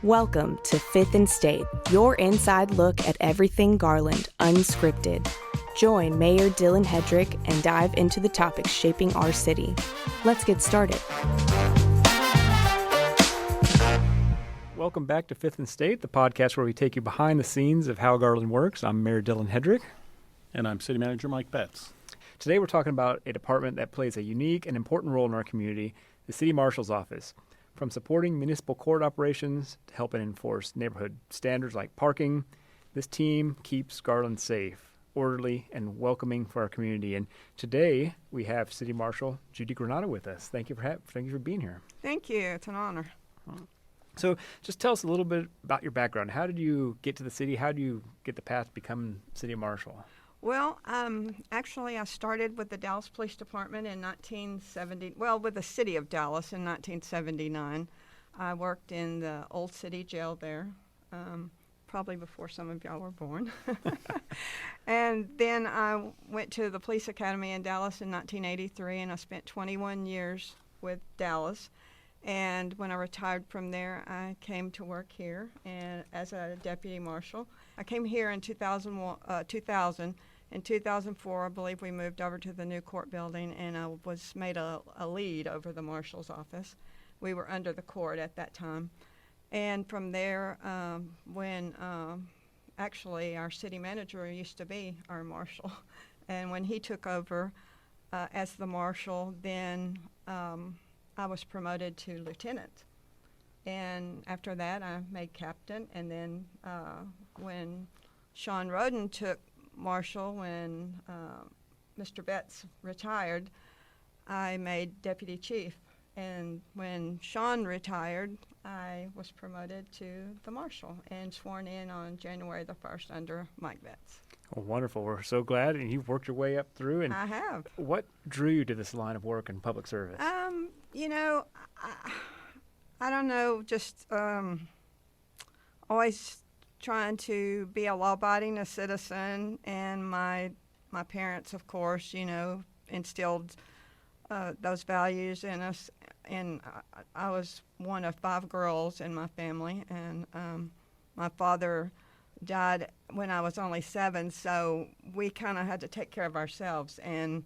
Welcome to Fifth and State, your inside look at everything Garland, unscripted. Join Mayor Dylan Hedrick and dive into the topics shaping our city. Let's get started. Welcome back to Fifth and State, the podcast where we take you behind the scenes of how Garland works. I'm Mayor Dylan Hedrick. And I'm City Manager Mike Betz. Today we're talking about a department that plays a unique and important role in our community, the City Marshal's Office. From supporting municipal court operations to helping enforce neighborhood standards like parking, this team keeps Garland safe, orderly, and welcoming for our community. And today we have City Marshal Judy Granado with us. Thank you for being here. Thank you. It's an honor. So just tell us a little bit about your background. How did you get to the city? How do you get the path to become City Marshal? Well, actually, I started with the Dallas Police Department in with the city of Dallas in 1979. I worked in the Old City Jail there, probably before some of y'all were born. And then I went to the Police Academy in Dallas in 1983, and I spent 21 years with Dallas. And when I retired from there, I came to work here and as a deputy marshal. I came here in 2000. In 2004, I believe we moved over to the new court building, and I was made a lead over the marshal's office. We were under the court at that time. And from there, actually our city manager used to be our marshal, and when he took over as the marshal, then I was promoted to lieutenant. And after that, I made captain. And then when Sean Roden took marshal, when Mr. Betz retired, I made deputy chief. And when Sean retired, I was promoted to the marshal and sworn in on January the 1st under Mike Betz. Oh, wonderful. We're so glad. And you've worked your way up through. And I have. What drew you to this line of work in public service? I don't know, just always trying to be a law-abiding citizen, and my parents, of course, instilled those values in us. And I was one of 5 girls in my family, and my father died when I was only 7, so we kind of had to take care of ourselves. And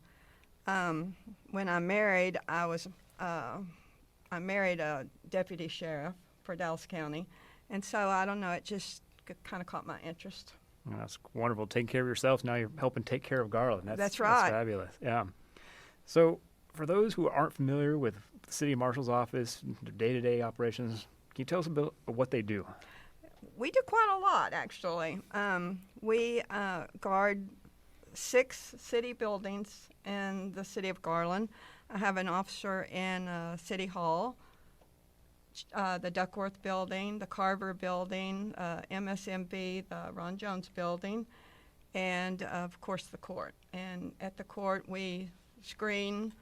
when I married, I married a deputy sheriff for Dallas County, and so I don't know, it just kind of caught my interest. Well, that's wonderful. Taking care of yourself, now you're helping take care of Garland. That's right. That's fabulous. Yeah. So for those who aren't familiar with the City Marshal's Office, their day-to-day operations, can you tell us about what they do? We do quite a lot, actually. We guard 6 city buildings in the city of Garland. I have an officer in City Hall, the Duckworth Building, the Carver Building, MSMB, the Ron Jones Building, and, of course, the court. And at the court, we screen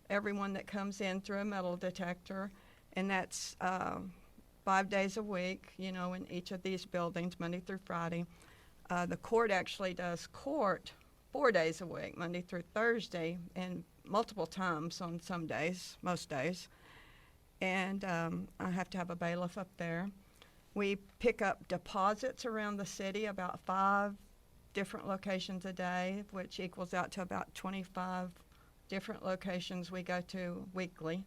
everyone that comes in through a metal detector, and that's 5 days a week, in each of these buildings, Monday through Friday. The court actually does court 4 days a week, Monday through Thursday, and multiple times on some days, most days. And I have to have a bailiff up there. We pick up deposits around the city, about 5 different locations a day, which equals out to about 25 different locations we go to weekly.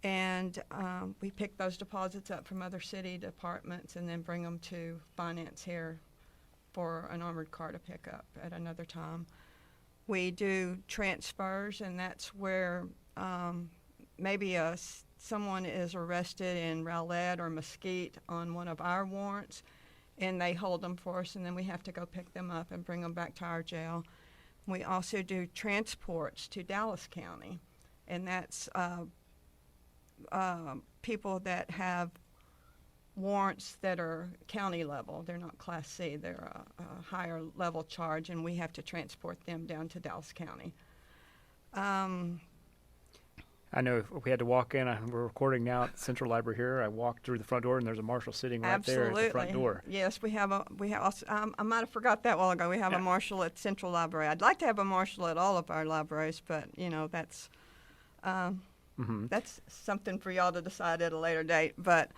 And we pick those deposits up from other city departments and then bring them to finance here for an armored car to pick up at another time. We do transfers, and that's where maybe someone is arrested in Rowlett or Mesquite on one of our warrants, and they hold them for us, and then we have to go pick them up and bring them back to our jail. We also do transports to Dallas County, and that's people that have warrants that are county level. They're not Class C. They're a higher level charge, and we have to transport them down to Dallas County. I know if we had to walk in. We're recording now at the Central Library here. I walked through the front door, and there's a marshal sitting right there at the front door. Yes, we have also, I might have forgot that a while ago. We have a marshal at Central Library. I'd like to have a marshal at all of our libraries, but, that's that's something for y'all to decide at a later date. But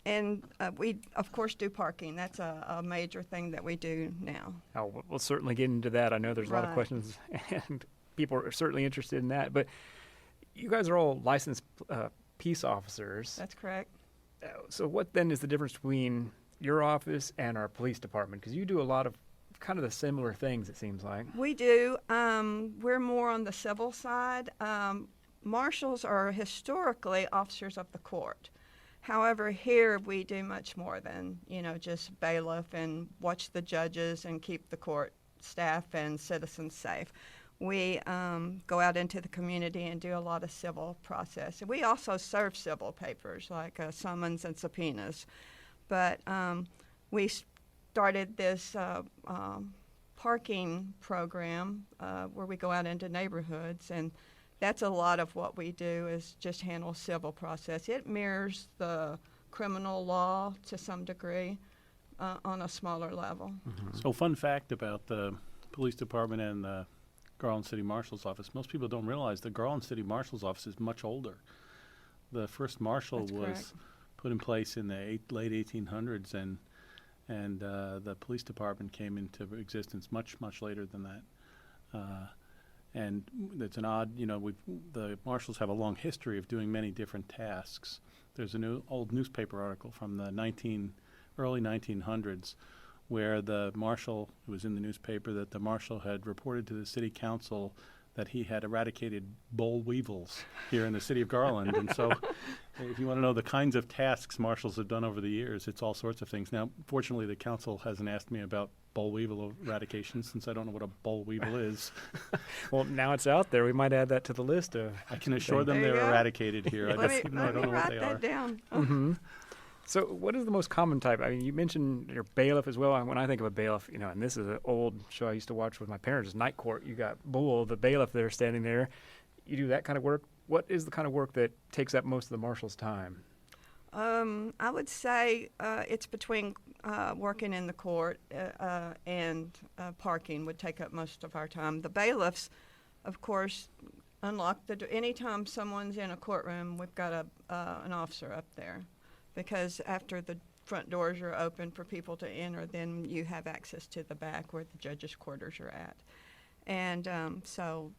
And we, of course, do parking. That's a major thing that we do now. Oh, we'll certainly get into that. I know there's a lot of Right. questions, and people are certainly interested in that. But you guys are all licensed peace officers. That's correct. So what then is the difference between your office and our police department? Because you do a lot of kind of the similar things, it seems like. We do. We're more on the civil side. Marshals are historically officers of the court. However, here we do much more than, just bailiff and watch the judges and keep the court staff and citizens safe. We go out into the community and do a lot of civil process. And we also serve civil papers like summons and subpoenas. But we started this parking program where we go out into neighborhoods, and that's a lot of what we do is just handle civil process. It mirrors the criminal law to some degree on a smaller level. So fun fact about the police department and the Garland City Marshal's office, most people don't realize the Garland City Marshal's office is much older. The first marshal That's was correct. put in place in the late 1800s, and the police department came into existence much later than that. And it's an odd, the marshals have a long history of doing many different tasks. There's an old newspaper article from the early 1900s where the marshal, it was in the newspaper, that the marshal had reported to the city council that he had eradicated boll weevils here in the city of Garland. And so if you want to know the kinds of tasks marshals have done over the years, it's all sorts of things. Now, fortunately, the council hasn't asked me about boll weevil eradication since I don't know what a boll weevil is. Well, now it's out there. We might add that to the list. I can assure them There you they're go. eradicated here. Let even though I me don't know what write they that are. down. Mm-hmm. So what is the most common type? I mean, you mentioned your bailiff as well. When I think of a bailiff, and this is an old show I used to watch with my parents, is Night Court. You got Bull, the bailiff there standing there. You do that kind of work. What is the kind of work that takes up most of the marshal's time? I would say it's between working in the court and parking would take up most of our time. The bailiffs, of course, unlock the door. Anytime someone's in a courtroom, we've got an officer up there, because after the front doors are open for people to enter, then you have access to the back where the judges' quarters are at. And so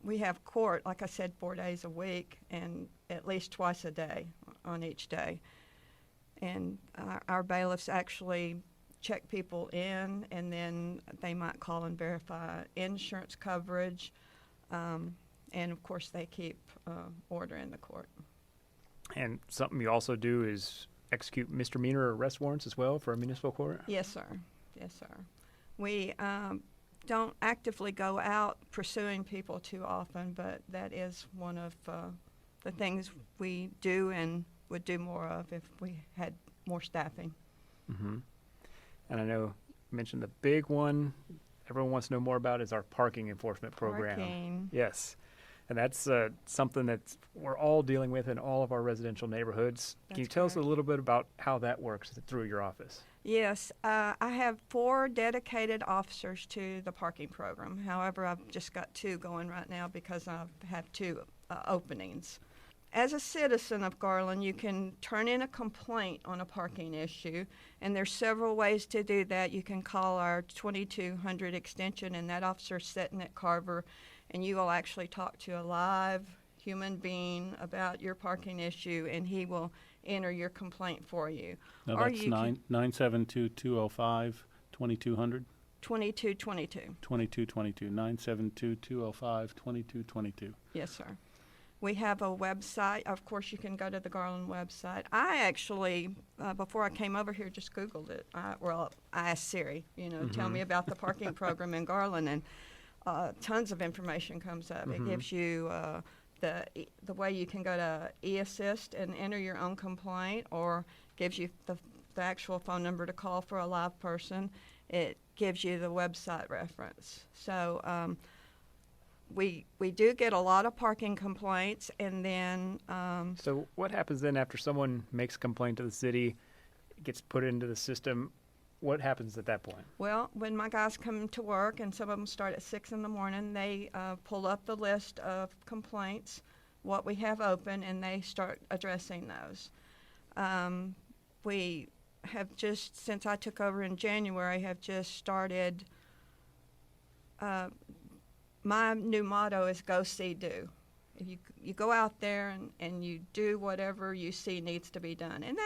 we have court, like I said, 4 days a week and at least twice a day on each day. And our bailiffs actually check people in, and then they might call and verify insurance coverage. And, of course, they keep order in the court. And something you also do is execute misdemeanor arrest warrants as well for a municipal court? Yes, sir. Yes, sir. We don't actively go out pursuing people too often, but that is one of the things we do and would do more of if we had more staffing. Mm-hmm. And I know you mentioned the big one everyone wants to know more about is our parking enforcement program. Parking. Yes. And that's something that we're all dealing with in all of our residential neighborhoods. Can you That's tell us a correct. little bit about how that works through your office? Yes, I have 4 dedicated officers to the parking program. However, I've just got 2 going right now because I have 2 openings. As a citizen of Garland, you can turn in a complaint on a parking issue, and there's several ways to do that. You can call our 2200 extension, and that officer's sitting at Carver, and you will actually talk to a live human being about your parking issue, and he will enter your complaint for you. No, Or that's you can- 972-205-2200, 2222. 2222, 972-205-2222. Yes, sir. We have a website. Of course, you can go to the Garland website. I actually, before I came over here, just Googled it. I asked Siri, tell me about the parking program in Garland, and tons of information comes up. It gives you the way you can go to e-assist and enter your own complaint, or gives you the actual phone number to call for a live person. It gives you the website reference. So we do get a lot of parking complaints, and then So what happens then after someone makes a complaint to the city, gets put into the system? What happens at that point? well, when my guys come to work, and some of them start at 6 in the morning, they pull up the list of complaints, what we have open, and they start addressing those. We have just, since I took over in January, have just started. My new motto is go, see, do. If you go out there and you do whatever you see needs to be done. And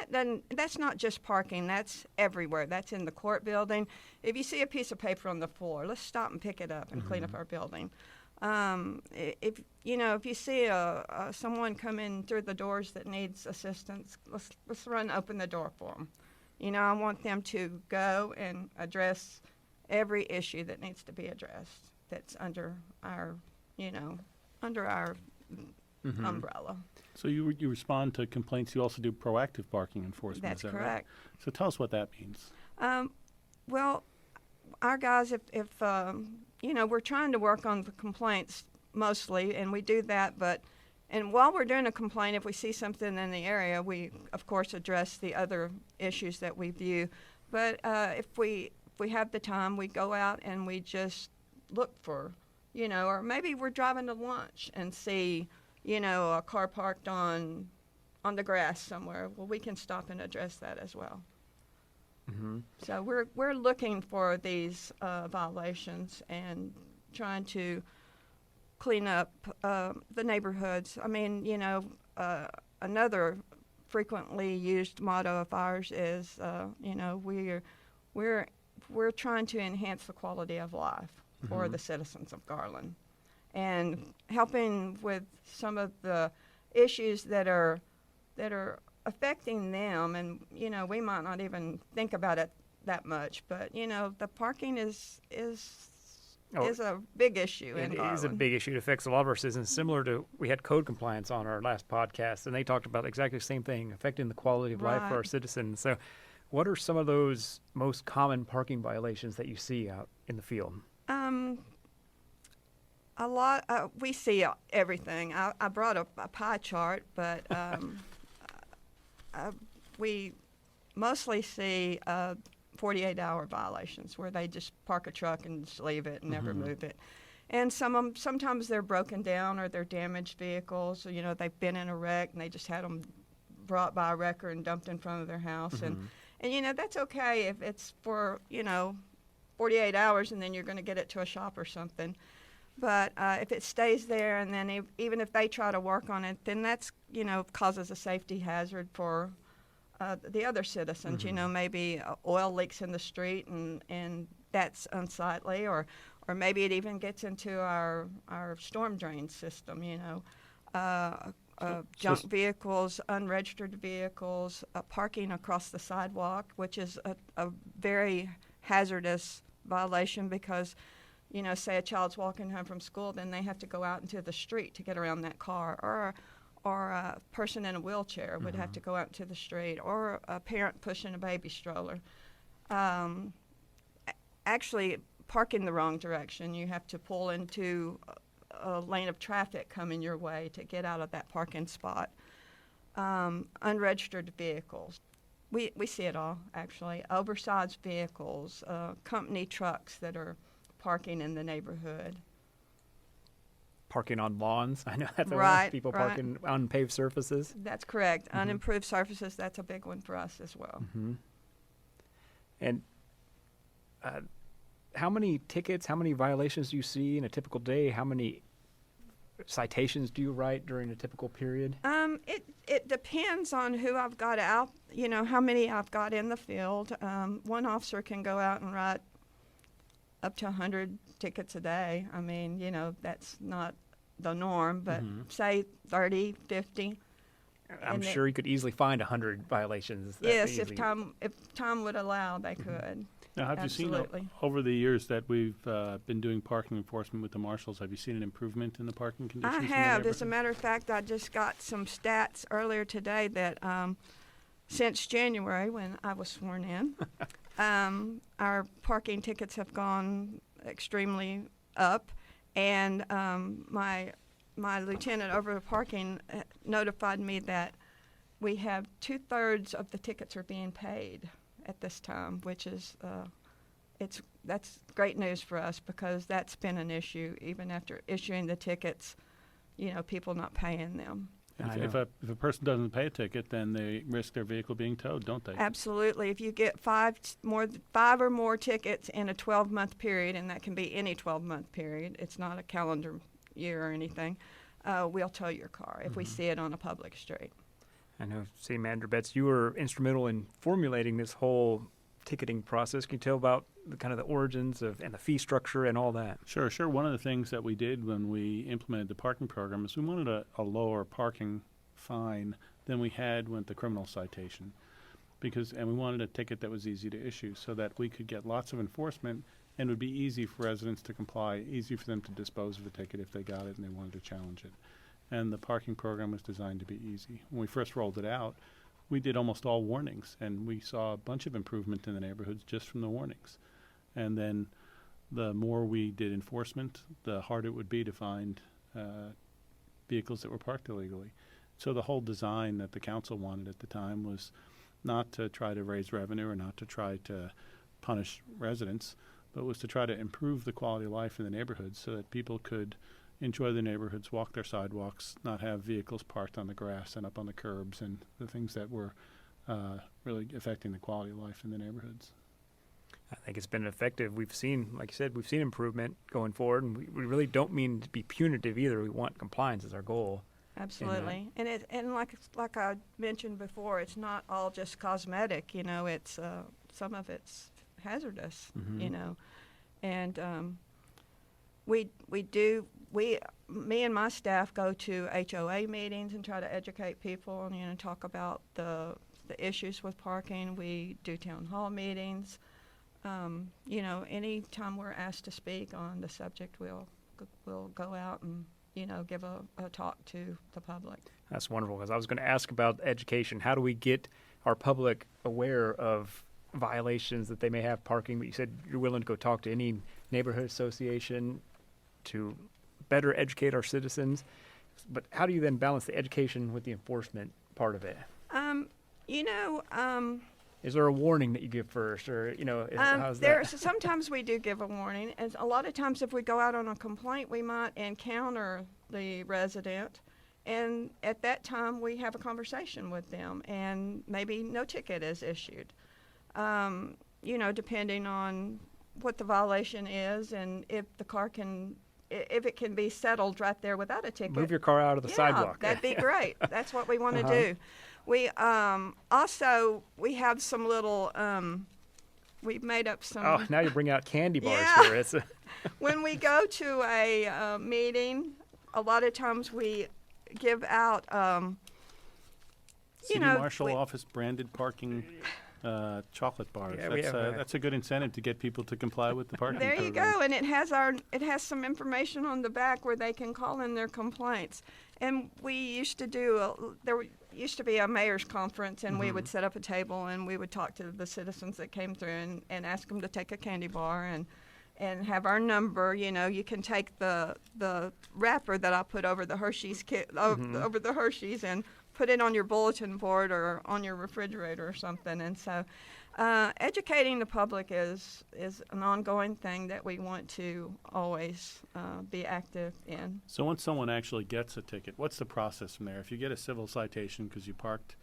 that's not just parking, that's everywhere. That's in the court building. If you see a piece of paper on the floor, let's stop and pick it up and clean up our building. If you see someone come in through the doors that needs assistance, let's run open the door for them. I want them to go and address every issue that needs to be addressed that's under our umbrella. So you respond to complaints. You also do proactive parking enforcement. That's is that correct. Right? So tell us what that means. Well, our guys, if we're trying to work on the complaints mostly, and we do that, and while we're doing a complaint, if we see something in the area, we, of course, address the other issues that we view. But if we have the time, we go out and we just look for, or maybe we're driving to lunch and see, a car parked on the grass somewhere. Well, we can stop and address that as well. Mm-hmm. So we're looking for these violations and trying to clean up the neighborhoods. I mean, another frequently used motto of ours is, we're trying to enhance the quality of life for the citizens of Garland, and helping with some of the issues that are affecting them. And we might not even think about it that much, but the parking is a big issue in Garland. It is a big issue. It affects a lot of our citizens. Similar to, we had code compliance on our last podcast, and they talked about exactly the same thing, affecting the quality of life for our citizens. So what are some of those most common parking violations that you see out in the field? A lot. We see everything. I brought a pie chart, but we mostly see 48-hour violations where they just park a truck and just leave it and never move it. And sometimes they're broken down or they're damaged vehicles. So, they've been in a wreck and they just had them brought by a wrecker and dumped in front of their house. And that's okay if it's for 48 hours and then you're going to get it to a shop or something. But if it stays there, and then even if they try to work on it, then that's causes a safety hazard for the other citizens. Maybe oil leaks in the street and that's unsightly, or maybe it even gets into our storm drain system. Junk vehicles, unregistered vehicles, parking across the sidewalk, which is a very hazardous violation because, say a child's walking home from school, then they have to go out into the street to get around that car, or a person in a wheelchair would have to go out into the street, or a parent pushing a baby stroller. Actually, parking the wrong direction, you have to pull into a lane of traffic coming your way to get out of that parking spot. Unregistered vehicles. We see it all, actually. Oversized vehicles, company trucks that are parking in the neighborhood. Parking on lawns. I know that's a lot Right, of people right. parking on unpaved surfaces. That's correct. Unimproved surfaces, that's a big one for us as well. And how many tickets, how many violations do you see in a typical day? How many citations do you write during a typical period? It depends on who I've got out, how many I've got in the field. One officer can go out and write up to 100 tickets a day. I mean, that's not the norm, but say 30, 50. I'm sure you could easily find 100 violations. Yes, if time would allow, they could. Now, have Absolutely. you seen over the years that we've been doing parking enforcement with the marshals, have you seen an improvement in the parking conditions? I in the have. As a neighborhood? matter of fact, I just got some stats earlier today that since January, when I was sworn in, our parking tickets have gone extremely up, and my lieutenant over the parking notified me that we have 2/3 of the tickets are being paid at this time, which is that's great news for us because that's been an issue even after issuing the tickets. People not paying them. I If know. a person doesn't pay a ticket, then they risk their vehicle being towed, don't they? Absolutely. If you get five or more tickets in a 12-month period, and that can be any 12-month period, it's not a calendar year or anything, we'll tow your car if we see it on a public street. I know, City Manager Betz, you were instrumental in formulating this whole ticketing process. Can you tell about the kind of the origins of and the fee structure and all that? Sure. One of the things that we did when we implemented the parking program is we wanted a lower parking fine than we had with the criminal citation, and we wanted a ticket that was easy to issue so that we could get lots of enforcement and it would be easy for residents to comply, easy for them to dispose of a ticket if they got it and they wanted to challenge it. And the parking program was designed to be easy. When we first rolled it out, we did almost all warnings, and we saw a bunch of improvement in the neighborhoods just from the warnings. And then the more we did enforcement, the harder it would be to find vehicles that were parked illegally. So the whole design that the council wanted at the time was not to try to raise revenue or not to try to punish residents, but was to try to improve the quality of life in the neighborhoods so that people could enjoy the neighborhoods, walk their sidewalks, not have vehicles parked on the grass and up on the curbs and the things that were really affecting the quality of life in the neighborhoods. I think it's been effective. We've seen, like you said, we've seen improvement going forward, and we really don't mean to be punitive either. We want compliance as our goal. Absolutely. And like I mentioned before, it's not all just cosmetic, it's some of it's hazardous, and me and my staff go to HOA meetings and try to educate people and talk about the issues with parking. We do town hall meetings. Any time we're asked to speak on the subject, we'll go out and give a talk to the public. That's wonderful, because I was going to ask about education. How do we get our public aware of violations that they may have parking? But you said you're willing to go talk to any neighborhood association to better educate our citizens. But how do you then balance the education with the enforcement part of it? Is there a warning that you give first, or how's that? Sometimes we do give a warning, and a lot of times if we go out on a complaint, we might encounter the resident, and at that time we have a conversation with them, and maybe no ticket is issued. Depending on what the violation is, and if it can be settled right there without a ticket. Move your car out of the sidewalk. That'd be great. That's what we want to do. We we have some little we've made up some. Oh, now you bring out candy bars here. It's when we go to a meeting, a lot of times we give out City Marshal office branded parking chocolate bars. Yeah, that's a good incentive to get people to comply with the parking There you program. go, and it has some information on the back where they can call in their complaints. And we used to there used to be a mayor's conference, and we would set up a table and we would talk to the citizens that came through and ask them to take a candy bar and have our number. You can take the wrapper that I put over the Hershey's over the Hershey's and put it on your bulletin board or on your refrigerator or something. And so educating the public is an ongoing thing that we want to always be active in. So once someone actually gets a ticket, what's the process from there? If you get a civil citation because you parked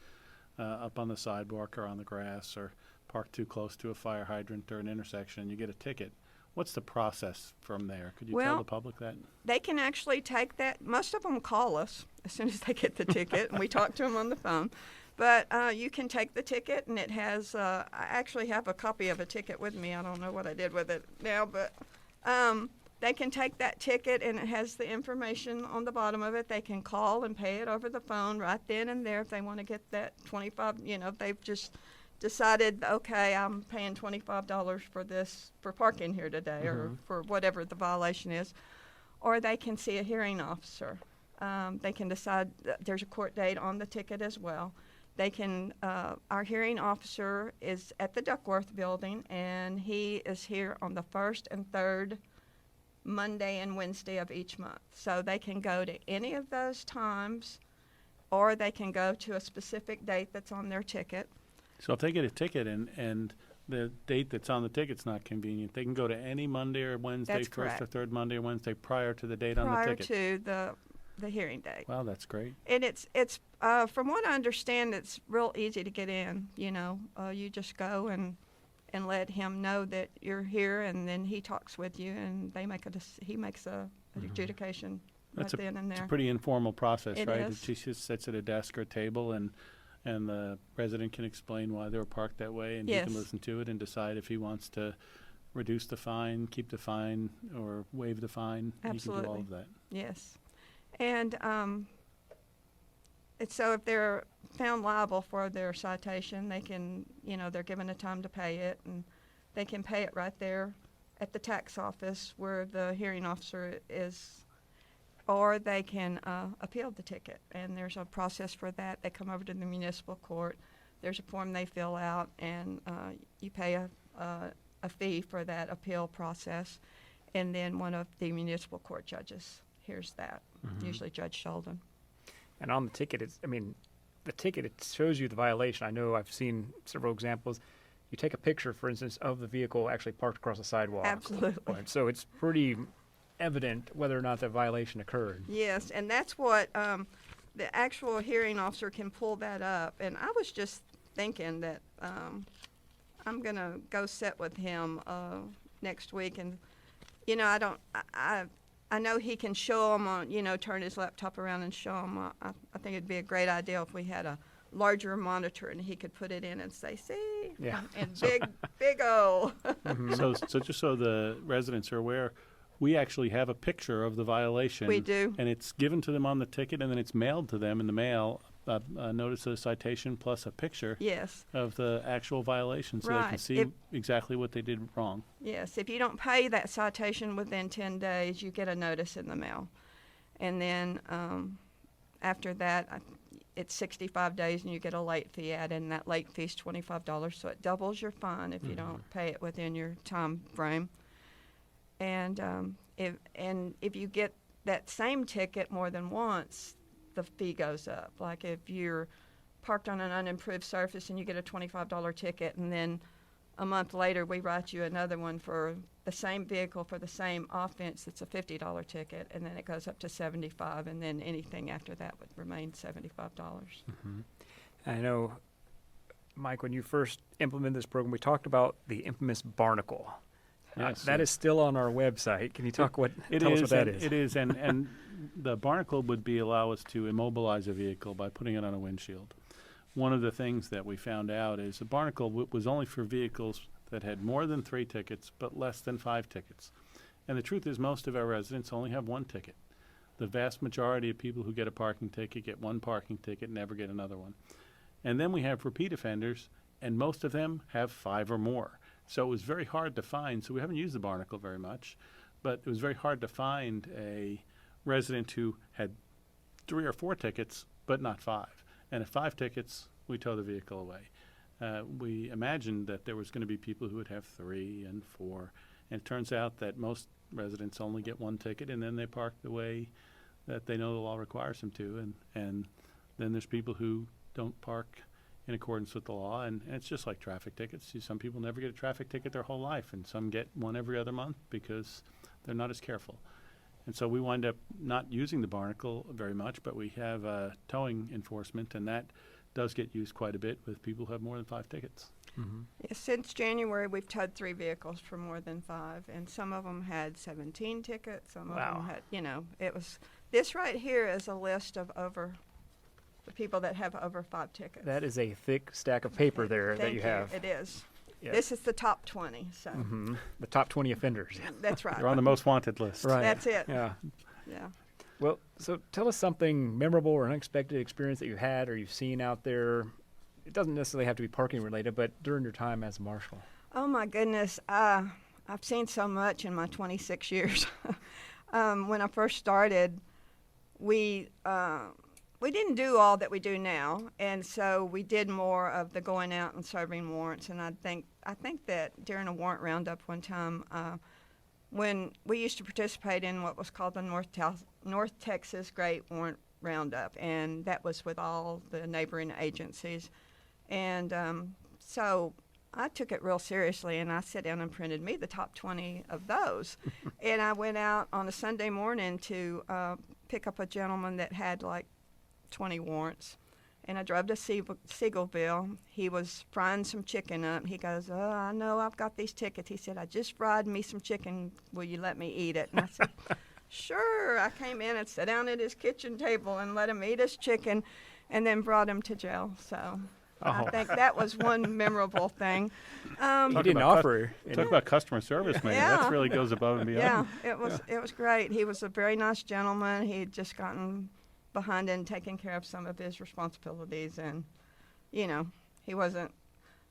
up on the sidewalk or on the grass or parked too close to a fire hydrant or an intersection, you get a ticket. What's the process from there? Could you tell the public that? They can actually take that. Most of them call us as soon as they get the ticket, and we talk to them on the phone. But you can take the ticket, and it has I actually have a copy of a ticket with me. I don't know what I did with it now, but they can take that ticket, and it has the information on the bottom of it. They can call and pay it over the phone right then and there if they want to get that $25. If they've just decided, okay, I'm paying $25 for parking here today, or for whatever the violation is, or they can see a hearing officer. They can decide there's a court date on the ticket as well. They can. Our hearing officer is at the Duckworth building, and he is here on the first and third Monday and Wednesday of each month. So they can go to any of those times, or they can go to a specific date that's on their ticket. So if they get a ticket and the date that's on the ticket's not convenient, they can go to any Monday or Wednesday, That's first correct. or third Monday or Wednesday prior to the date on the ticket. Prior to the hearing date. Wow, that's great. And it's from what I understand, it's real easy to get in. You just go and let him know that you're here, and then he talks with you, and he makes a adjudication That's right then and It's there. a pretty informal process, It right? is. She just sits at a desk or a table, and the resident can explain why they were parked that way, and he Yes. can listen to it and decide if he wants to reduce the fine, keep the fine, or waive the fine. He can do all Absolutely. of that. Yes, and so if they're found liable for their citation, they can, they're given a time to pay it, and they can pay it right there at the tax office where the hearing officer is, or they can appeal the ticket, and there's a process for that. They come over to the municipal court. There's a form they fill out, and you pay a fee for that appeal process, and then one of the municipal court judges hears that, usually Judge Sheldon. And on the ticket, the ticket, it shows you the violation. I know I've seen several examples. You take a picture, for instance, of the vehicle actually parked across the sidewalk. Absolutely. And so it's pretty evident whether or not the violation occurred. Yes, and that's what the actual hearing officer can pull that up. And I was just thinking that I'm going to go sit with him next week. And, I know he can show them on, turn his laptop around and show them. I think it'd be a great idea if we had a larger monitor and he could put it in and say, see, Yeah. and big O. So just so the residents are aware, we actually have a picture of the violation. We do. And it's given to them on the ticket, and then it's mailed to them in the mail, a notice of citation plus a picture Yes. of the actual violation, so they can Right. see exactly what they did wrong. Yes, if you don't pay that citation within 10 days, you get a notice in the mail. And then after that, it's 65 days and you get a late fee added, and that late fee is $25, so it doubles your fine if you don't pay it within your time frame. And if you get that same ticket more than once, the fee goes up. Like if you're parked on an unimproved surface and you get a $25 ticket, and then a month later we write you another one for the same vehicle for the same offense, it's a $50 ticket, and then it goes up to $75, and then anything after that would remain $75. I know, Mike, when you first implemented this program, we talked about the infamous barnacle. Yes. That is still on our website. Can you tell us what that is? It is, and the barnacle would allow us to immobilize a vehicle by putting it on a windshield. One of the things that we found out is the barnacle was only for vehicles that had more than 3 tickets but less than 5 tickets. And the truth is most of our residents only have 1 ticket. The vast majority of people who get a parking ticket get 1 parking ticket and never get another one. And then we have repeat offenders, and most of them have 5 or more. So it was very hard to find, so we haven't used the barnacle very much, but it was very hard to find a resident who had 3 or 4 tickets but not 5. And at 5 tickets, we tow the vehicle away. We imagined that there was going to be people who would have 3 and 4, and it turns out that most residents only get 1 ticket, and then they park the way that they know the law requires them to, and then there's people who don't park in accordance with the law, and it's just like traffic tickets. Some people never get a traffic ticket their whole life, and some get one every other month because they're not as careful. And so we wind up not using the barnacle very much, but we have towing enforcement, and that does get used quite a bit with people who have more than 5 tickets. Yeah, since January, we've towed 3 vehicles for more than 5, and some of them had 17 tickets. Some of them had, it was. This right here is a list of the people that have over 5 tickets. That is a thick stack of paper there that Thank you have. It is. Yeah. This is the top 20. So The top 20 offenders. that's right. They're on the most wanted list. Right. That's it. Yeah. Yeah. Well, so tell us something memorable or unexpected experience that you had or you've seen out there. It doesn't necessarily have to be parking related, but during your time as a marshal. Oh my goodness, I've seen so much in my 26 years. When I first started, we didn't do all that we do now, and so we did more of the going out and serving warrants. And I think that during a warrant roundup one time, when we used to participate in what was called the North Texas Great Warrant Roundup, and that was with all the neighboring agencies. And so I took it real seriously, and I sat down and printed me the top 20 of those. And I went out on a Sunday morning to pick up a gentleman that had like 20 warrants. And I drove to Seagullville. He was frying some chicken up. He goes, "Oh, I know I've got these tickets." He said, "I just fried me some chicken. Will you let me eat it?" And I said, "Sure." I came in and sat down at his kitchen table and let him eat his chicken and then brought him to jail. So I think that was one memorable thing. You didn't offer. Talk about customer service, man. Yeah. That really goes above and beyond. Yeah, it was great. He was a very nice gentleman. He had just gotten behind and taking care of some of his responsibilities, and he wasn't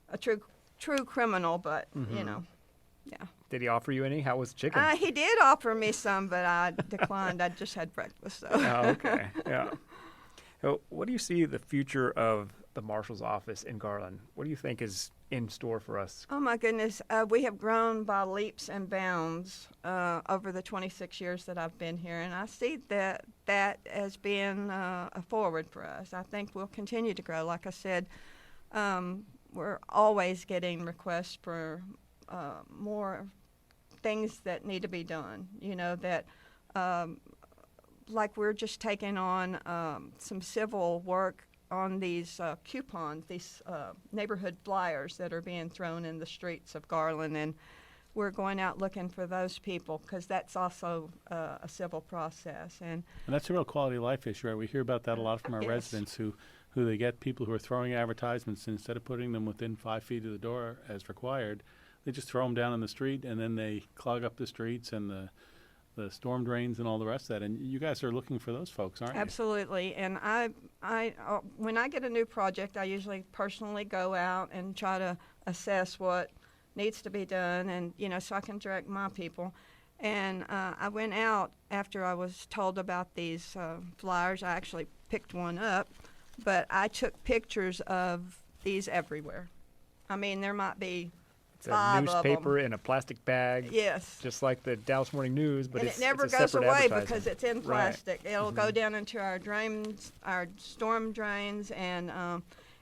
a true criminal, but yeah. Did he offer you any? How was the chicken? He did offer me some, but I declined. I just had breakfast. So. Oh, okay. Yeah. So what do you see the future of the Marshal's office in Garland? What do you think is in store for us? Oh, my goodness. We have grown by leaps and bounds over the 26 years that I've been here, and I see that as being a forward for us. I think we'll continue to grow. Like I said, we're always getting requests for more things that need to be done, that like we're just taking on some civil work on these coupons, these neighborhood flyers that are being thrown in the streets of Garland, and we're going out looking for those people because that's also a civil process. And that's a real quality of life issue, right? We hear about that a lot from our Yes. residents who they get people who are throwing advertisements, and instead of putting them within 5 feet of the door as required, they just throw them down in the street, and then they clog up the streets and the storm drains and all the rest of that. And you guys are looking for those folks, aren't you? Absolutely. And I when I get a new project, I usually personally go out and try to assess what needs to be done, and so I can direct my people. And I went out after I was told about these flyers. I actually picked one up, but I took pictures of these everywhere. I mean, there might be It's a 5 of newspaper them. in a plastic bag. Yes. Just like the Dallas Morning News, but And it's it never it's a goes separate away advertisement. because it's in Right. plastic. It'll go down into our drains, our storm drains, and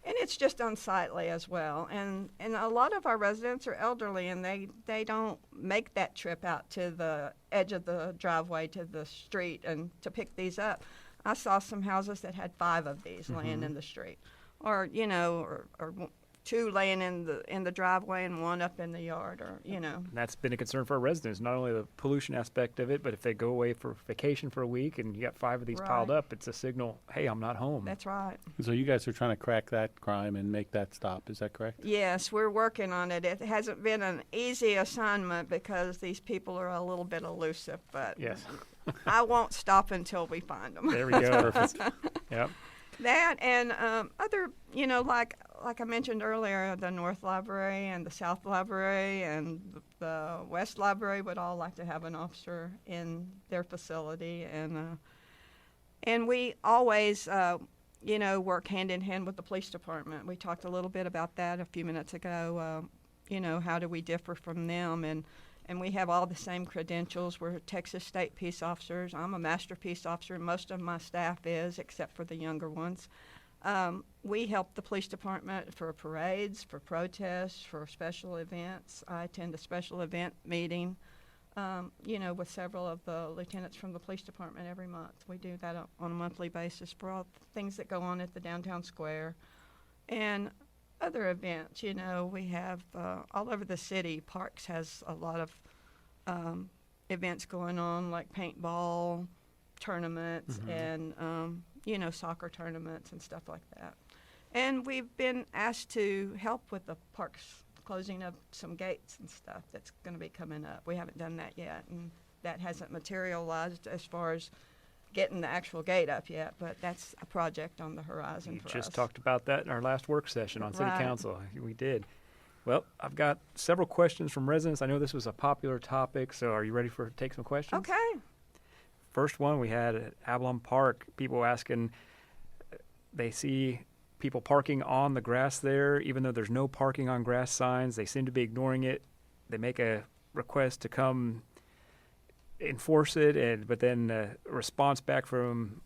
it's just unsightly as well. And a lot of our residents are elderly, and they don't make that trip out to the edge of the driveway to the street and to pick these up. I saw some houses that had 5 of these laying in the street, or 2 laying in the driveway and 1 up in the yard, or. And that's been a concern for our residents, not only the pollution aspect of it, but if they go away for vacation for a week and you got 5 of these piled Right. up, it's a signal, hey, I'm not home. That's right. So you guys are trying to crack that crime and make that stop. Is that correct? Yes, we're working on it. It hasn't been an easy assignment because these people are a little bit elusive, but Yes. I won't stop until we find them. There we go. Yep. That and other, like I mentioned earlier, the North Library and the South Library and the West Library would all like to have an officer in their facility, and we always, work hand in hand with the police department. We talked a little bit about that a few minutes ago. How do we differ from them? And we have all the same credentials. We're Texas State Peace Officers. I'm a Master Peace Officer. Most of my staff is, except for the younger ones. We help the police department for parades, for protests, for special events. I attend a special event meeting, with several of the lieutenants from the police department every month. We do that on a monthly basis for all the things that go on at the downtown square. And other events, we have all over the city. Parks has a lot of events going on, like paintball tournaments and soccer tournaments and stuff like that. And we've been asked to help with the parks closing of some gates and stuff that's going to be coming up. We haven't done that yet, and that hasn't materialized as far as getting the actual gate up yet, but that's a project on the horizon We for just us. talked about that in our last work session on City Right. Council. We did. Well, I've got several questions from residents. I know this was a popular topic, so are you ready to take some questions? Okay. First one we had at Avalon Park, people asking, they see people parking on the grass there, even though there's no parking on grass signs. They seem to be ignoring it. They make a request to come enforce it, but then a response back from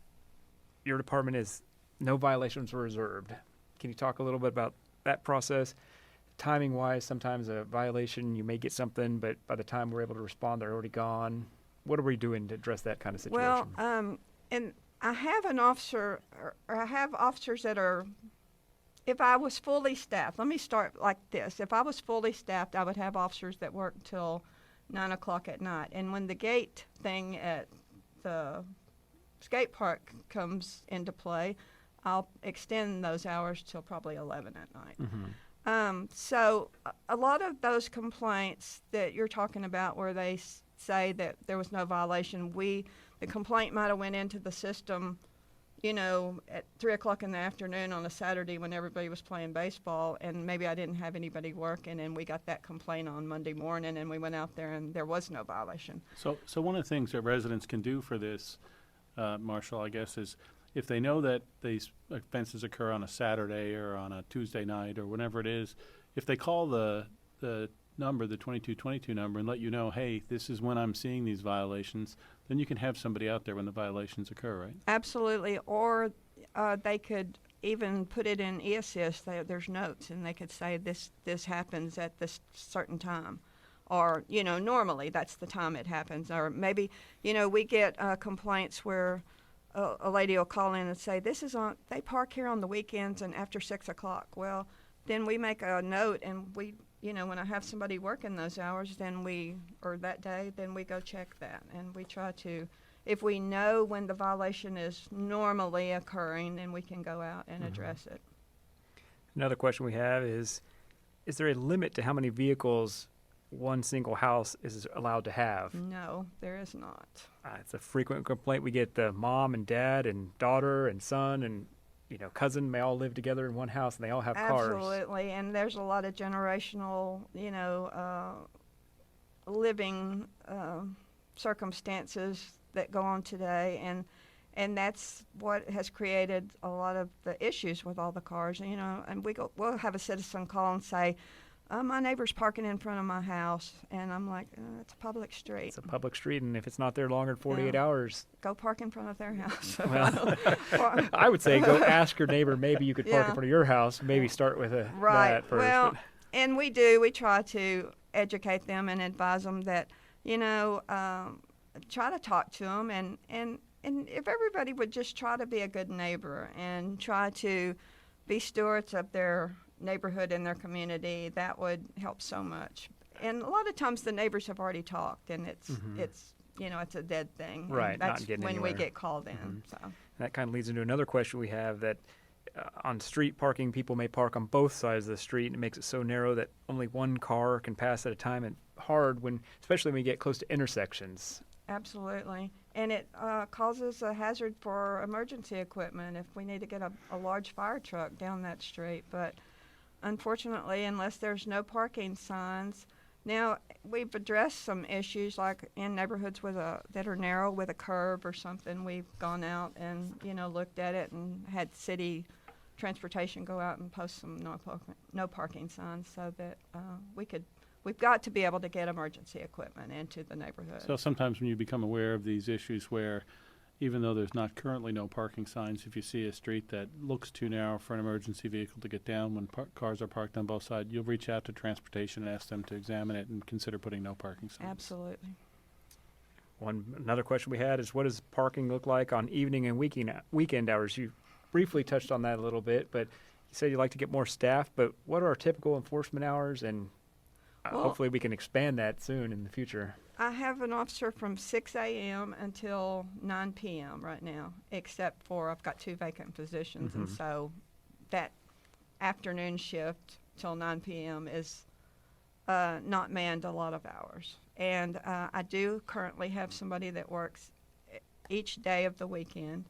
your department is no violations were observed. Can you talk a little bit about that process? Timing-wise, sometimes a violation, you may get something, but by the time we're able to respond, they're already gone. What are we doing to address that kind of situation? Well, and I have an officer, or I have officers that are, if I was fully staffed, let me start like this. If I was fully staffed, I would have officers that work until 9 o'clock at night. And when the gate thing at the skate park comes into play, I'll extend those hours till probably 11 at night. So a lot of those complaints that you're talking about where they say that there was no violation, the complaint might have went into the system, at 3 o'clock in the afternoon on a Saturday when everybody was playing baseball, and maybe I didn't have anybody working, and we got that complaint on Monday morning, and we went out there and there was no violation. So one of the things that residents can do for this, Marshall, I guess, is if they know that these offenses occur on a Saturday or on a Tuesday night or whenever it is, if they call the number, the 2222 number, and let you know, hey, this is when I'm seeing these violations, then you can have somebody out there when the violations occur, right? Absolutely. Or they could even put it in e-assist. There's notes, and they could say this happens at this certain time. Or, normally that's the time it happens. Or maybe, we get complaints where a lady will call in and say, they park here on the weekends and after 6 o'clock. Well, then we make a note, and we, when I have somebody working those hours, or that day, then we go check that. And we try to, if we know when the violation is normally occurring, then we can go out and address it. Another question we have is there a limit to how many vehicles one single house is allowed to have? No, there is not. It's a frequent complaint. We get the mom and dad and daughter and son and cousin may all live together in one house, and they all have cars. Absolutely, and there's a lot of generational, living circumstances that go on today, and that's what has created a lot of the issues with all the cars. And we'll have a citizen call and say, my neighbor's parking in front of my house, and I'm like, it's a public street. It's a public street, and if it's not there longer than 48 hours, go park in front of their house. Well, I would say go ask your neighbor. Maybe you could park in front of your house. Maybe start with that first. Well, and we do. We try to educate them and advise them that, try to talk to them, and if everybody would just try to be a good neighbor and try to be stewards of their neighborhood and their community, that would help so much. And a lot of times the neighbors have already talked, and it's it's a dead thing. Right, and that's not getting when anywhere. we get called in. So that kind of leads into another question we have, that on street parking, people may park on both sides of the street, and it makes it so narrow that only one car can pass at a time, and hard especially when you get close to intersections. Absolutely. And it causes a hazard for emergency equipment if we need to get a large fire truck down that street. But unfortunately, unless there's no parking signs, now we've addressed some issues like in neighborhoods that are narrow with a curb or something. We've gone out and looked at it and had city transportation go out and post some no parking signs so that we've got to be able to get emergency equipment into the neighborhood. So sometimes when you become aware of these issues where even though there's not currently no parking signs, if you see a street that looks too narrow for an emergency vehicle to get down when cars are parked on both sides, you'll reach out to transportation and ask them to examine it and consider putting no parking signs. Absolutely. Another question we had is, what does parking look like on evening and weekend hours? You briefly touched on that a little bit, but you said you'd like to get more staff, but what are our typical enforcement hours? And hopefully we can expand that soon in the future. I have an officer from 6 a.m. until 9 p.m. right now, except for I've got 2 vacant positions, and so that afternoon shift till 9 p.m. is not manned a lot of hours. And I do currently have somebody that works each day of the weekend.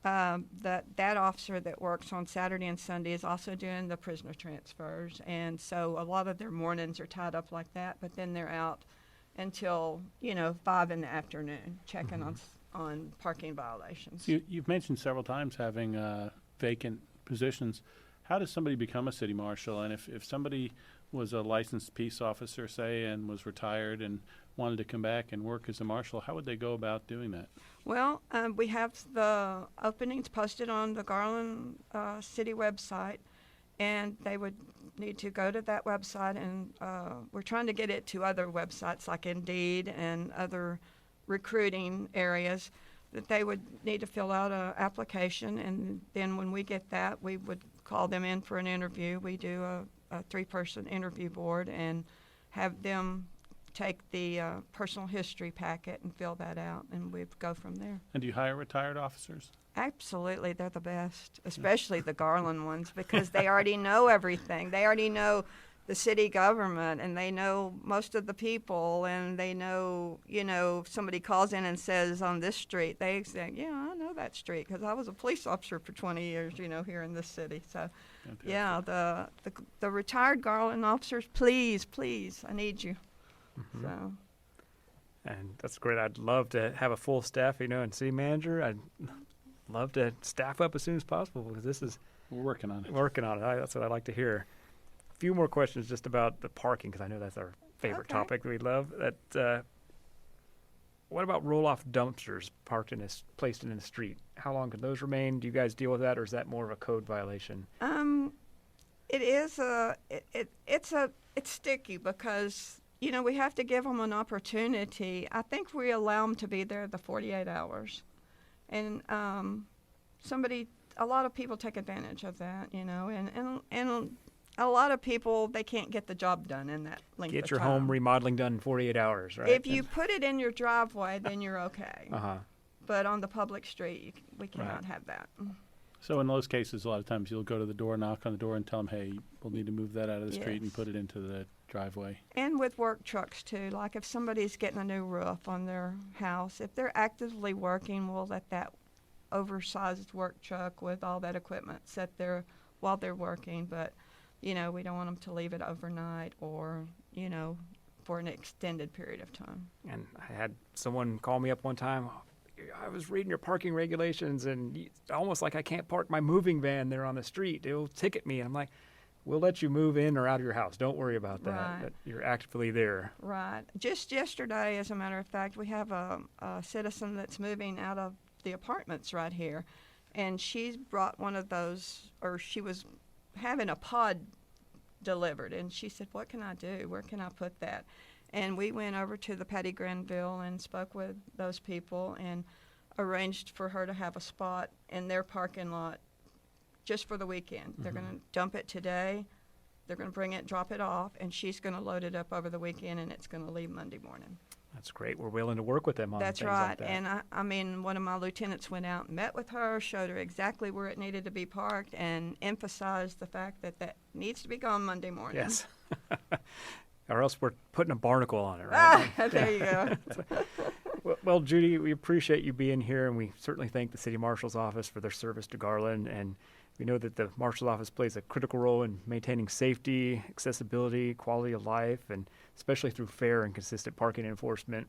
That officer that works on Saturday and Sunday is also doing the prisoner transfers, and so a lot of their mornings are tied up like that, but then they're out until 5 in the afternoon checking on parking violations. You've mentioned several times having vacant positions. How does somebody become a city marshal? And if somebody was a licensed peace officer, say, and was retired and wanted to come back and work as a marshal, how would they go about doing that? Well, we have the openings posted on the Garland city website, and they would need to go to that website, and we're trying to get it to other websites like Indeed and other recruiting areas. that they would need to fill out an application, and then when we get that, we would call them in for an interview. We do a 3-person interview board and have them take the personal history packet and fill that out, and we'd go from there. And do you hire retired officers? Absolutely, they're the best, especially the Garland ones, because they already know everything. They already know the city government, and they know most of the people, and they know, if somebody calls in and says on this street, they say, yeah, I know that street because I was a police officer for 20 years, here in this city. So, Fantastic. yeah, the retired Garland officers, please, I need you. Mm-hmm. So. And that's great. I'd love to have a full staff, and city manager. I'd love to staff up as soon as possible because this is We're working on it. That's what I like to hear. A few more questions just about the parking because I know that's our favorite topic that we love. What about roll-off dumpsters placed in the street? How long can those remain? Do you guys deal with that, or is that more of a code violation? It is it's sticky because we have to give them an opportunity. I think we allow them to be there the 48 hours, and a lot of people take advantage of that, and a lot of people, they can't get the job done in that length of time. Get your home remodeling done in 48 hours, right? If you put it in your driveway, then you're okay. Uh-huh. But on the public street, we cannot have that. So in those cases, a lot of times you'll go to the door, knock on the door, and tell them, hey, we'll need to move that out of the street and put it into the driveway. And with work trucks, too. Like if somebody's getting a new roof on their house, if they're actively working, we'll let that oversized work truck with all that equipment sit there while they're working. But, we don't want them to leave it overnight or, for an extended period of time. And I had someone call me up one time. I was reading your parking regulations, and it's almost like I can't park my moving van there on the street. It'll ticket me. And I'm like, we'll let you move in or out of your house. Don't worry about that. Right. That you're actively there. Right. Just yesterday, as a matter of fact, we have a citizen that's moving out of the apartments right here, and she's brought one of those, or she was having a pod delivered, and she said, what can I do? Where can I put that? And we went over to the Patty Granville and spoke with those people and arranged for her to have a spot in their parking lot just for the weekend. They're going to dump it today. They're going to bring it, drop it off, and she's going to load it up over the weekend, and it's going to leave Monday morning. That's great. We're willing to work with them on That's things right. like that. And I mean, one of my lieutenants went out and met with her, showed her exactly where it needed to be parked, and emphasized the fact that that needs to be gone Monday morning. Yes. Or else we're putting a barnacle on it, right? There you go. Well, Judy, we appreciate you being here, and we certainly thank the City Marshal's Office for their service to Garland. And we know that the Marshal's Office plays a critical role in maintaining safety, accessibility, quality of life, and especially through fair and consistent parking enforcement.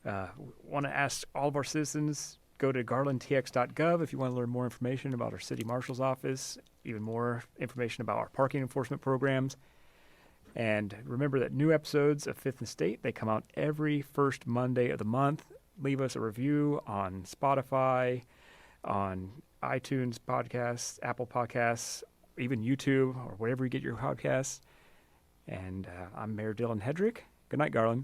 Want to ask all of our citizens, go to garlandtx.gov if you want to learn more information about our City Marshal's Office, even more information about our parking enforcement programs. And remember that new episodes of Fifth and State, they come out every first Monday of the month. Leave us a review on Spotify, on iTunes podcasts, Apple Podcasts, even YouTube, or wherever you get your podcasts. And I'm Mayor Dylan Hedrick. Good night, Garland.